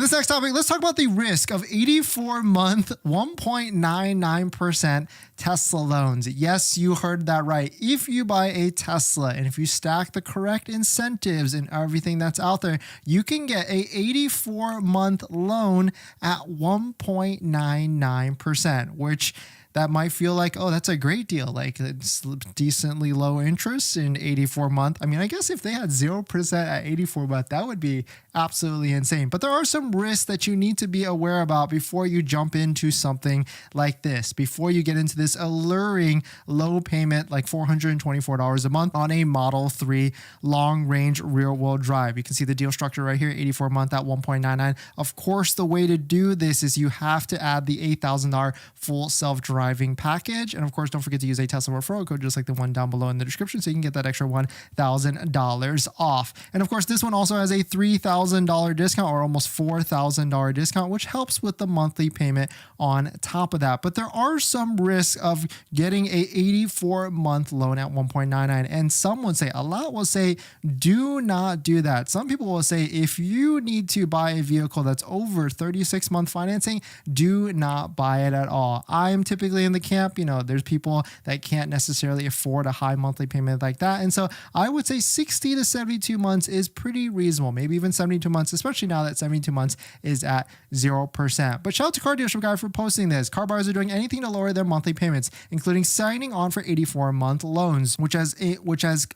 This next topic, let's talk about the risk of 84-month, 1.99% Tesla loans. Yes, you heard that right. If you buy a Tesla and if you stack the correct incentives and everything that's out there, you can get a 84-month loan at 1.99%, which that might feel like, oh, that's a great deal. Like it's decently low interest in 84-month. I mean, I guess if they had 0% at 84-month, that would be absolutely insane. But there are some risks that you need to be aware about before you jump into something like this, before you get into this alluring low payment, like $424 a month on a Model 3 long range rear wheel drive. You can see the deal structure right here, 84-month at 1.99. Of course, the way to do this is you have to add the $8,000 full self-driving package. And of course, don't forget to use a Tesla referral code, just like the one down below in the description, so you can get that extra $1,000 off. And of course, this one also has a $3,000 discount, or almost $4,000 discount, which helps with the monthly payment on top of that. But there are some risks of getting a 84-month loan at 1.99. And some would say, a lot will say, do not do that. Some people will say, if you need to buy a vehicle that's over 36-month financing, do not buy it at all. I'm typically in the camp, there's people that can't necessarily afford a high monthly payment like that. And so I would say 60 to 72 months is pretty reasonable, maybe even 72 months, especially now that 72 months is at 0%. But shout out to Car Dealership Guy for posting this. Car buyers are doing anything to lower their monthly payments, including signing on for 84-month loans, which has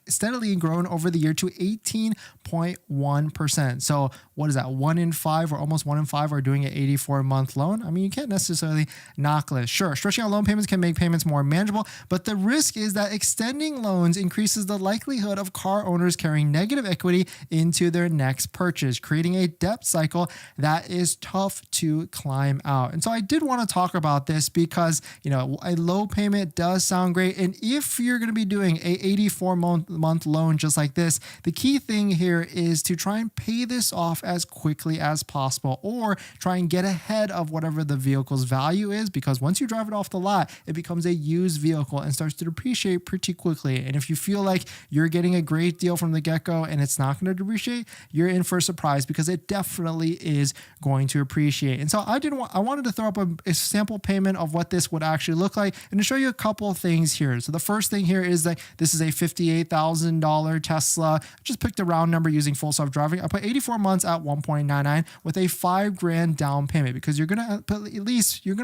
steadily grown over the year to 18.1%. So what is that? 1 in 5 or almost 1 in 5 are doing an 84-month loan. I mean, you can't necessarily knock this. Sure, stretching out loan payments can make payments more manageable, but the risk is that extending loans increases the likelihood of car owners carrying negative equity into their next purchase, creating a debt cycle that is tough to climb out. And so I did want to talk about this because, a low payment does sound great. And if you're going to be doing a 84-month loan just like this, the key thing here is to try and pay this off as quickly as possible, or try and get ahead of whatever the vehicle's value is, because once you drive it off the lot, it becomes a used vehicle and starts to depreciate pretty quickly. And if you feel like you're getting a great deal from the get-go and it's not going to depreciate, you're in for a surprise, because it definitely is going to appreciate. And so I wanted to throw up a sample payment of what this would actually look like, and to show you a couple of things here. So the first thing here is that this is a $58,000 Tesla. I just picked a round number using full self-driving. I put 84 months at 1.99 with a $5,000 down payment, because you're going to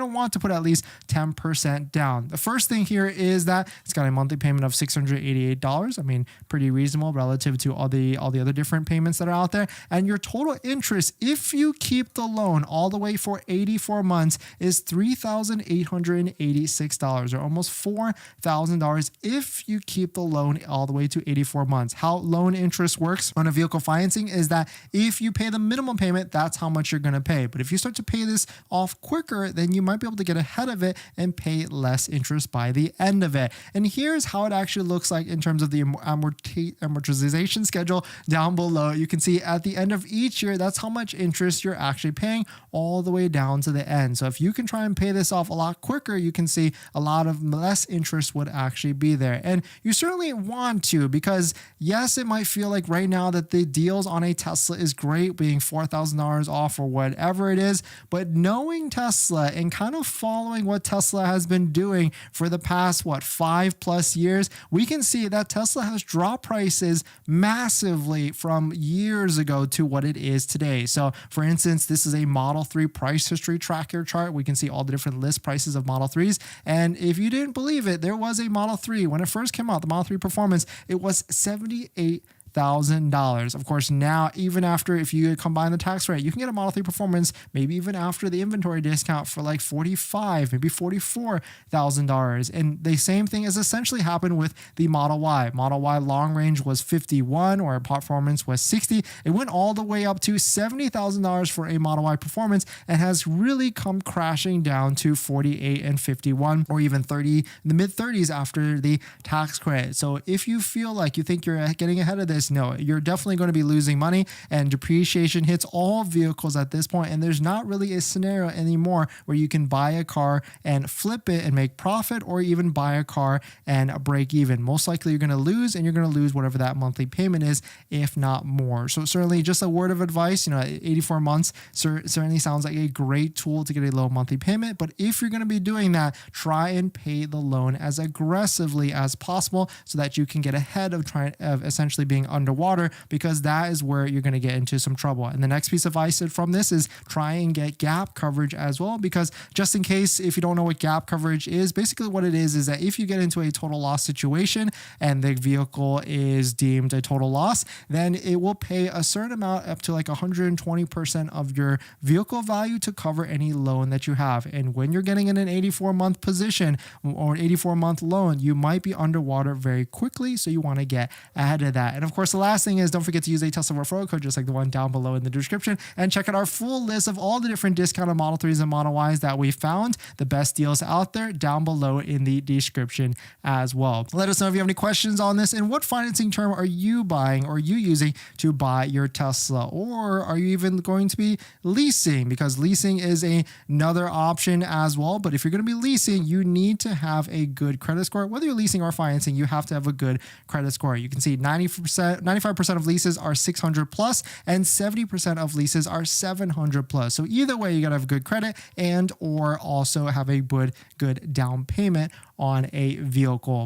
want to put at least 10% down. The first thing here is that it's got a monthly payment of $688. I mean, pretty reasonable relative to all the other different payments that are out there. And your total interest, if you keep the loan all the way for 84 months, is $3,886, or almost $4,000 if you keep the loan all the way to 84 months. How loan interest works on a vehicle financing is that if you pay the minimum payment, that's how much you're going to pay. But if you start to pay this off quicker, then you might be able to get ahead of it and pay less interest by the end of it. And here's how it actually looks like in terms of the amortization schedule down below. You can see at the end of each year, that's how much interest you're actually paying all the way down to the end. So if you can try and pay this off a lot quicker, you can see a lot of less interest would actually be there. And you certainly want to, because yes, it might feel like right now that the deals on a Tesla is great, being $4,000 off or whatever it is, but knowing Tesla and kind of following what Tesla has been doing for the past, 5+ years, we can see that Tesla has dropped prices massively from years ago to what it is today. So for instance, this is a Model 3 price history tracker chart. We can see all the different list prices of Model 3s. And if you didn't believe it, there was a Model 3 when it first came out, the Model 3 Performance, it was $78,000. Of course, now, even after, if you combine the tax rate, you can get a Model 3 Performance, maybe even after the inventory discount, for like $45,000, maybe $44,000. And the same thing has essentially happened with the Model Y. Model Y long range was $51,000, or Performance was $60,000. It went all the way up to $70,000 for a Model Y Performance, and has really come crashing down to $48,000 and $51,000, or even $30,000, in the mid-30s after the tax credit. So if you feel like you think you're getting ahead of this, this, no, you're definitely going to be losing money, and depreciation hits all vehicles at this point, and there's not really a scenario anymore where you can buy a car and flip it and make profit, or even buy a car and break even. Most likely you're going to lose, and you're going to lose whatever that monthly payment is, if not more. So certainly just a word of advice, 84 months certainly sounds like a great tool to get a low monthly payment, but if you're going to be doing that, try and pay the loan as aggressively as possible so that you can get ahead of essentially being underwater, because that is where you're going to get into some trouble. And the next piece of advice from this is try and get gap coverage as well, because just in case, if you don't know what gap coverage is, basically what it is that if you get into a total loss situation and the vehicle is deemed a total loss, then it will pay a certain amount, up to like 120% of your vehicle value, to cover any loan that you have. And when you're getting in an 84-month position or an 84-month loan, you might be underwater very quickly, so you want to get ahead of that. And of course, the last thing is, don't forget to use a Tesla referral code just like the one down below in the description, and check out our full list of all the different discounted Model 3s and Model Ys that we found, the best deals out there, down below in the description as well. Let us know if you have any questions on this, and what financing term are you buying or you using to buy your Tesla, or are you even going to be leasing? Because leasing is another option as well. But if you're going to be leasing, you need to have a good credit score. Whether you're leasing or financing, you have to have a good credit score. You can see 95% of leases are 600 plus, and 70% of leases are 700 plus. So either way, you got to have good credit and or also have a good down payment on a vehicle.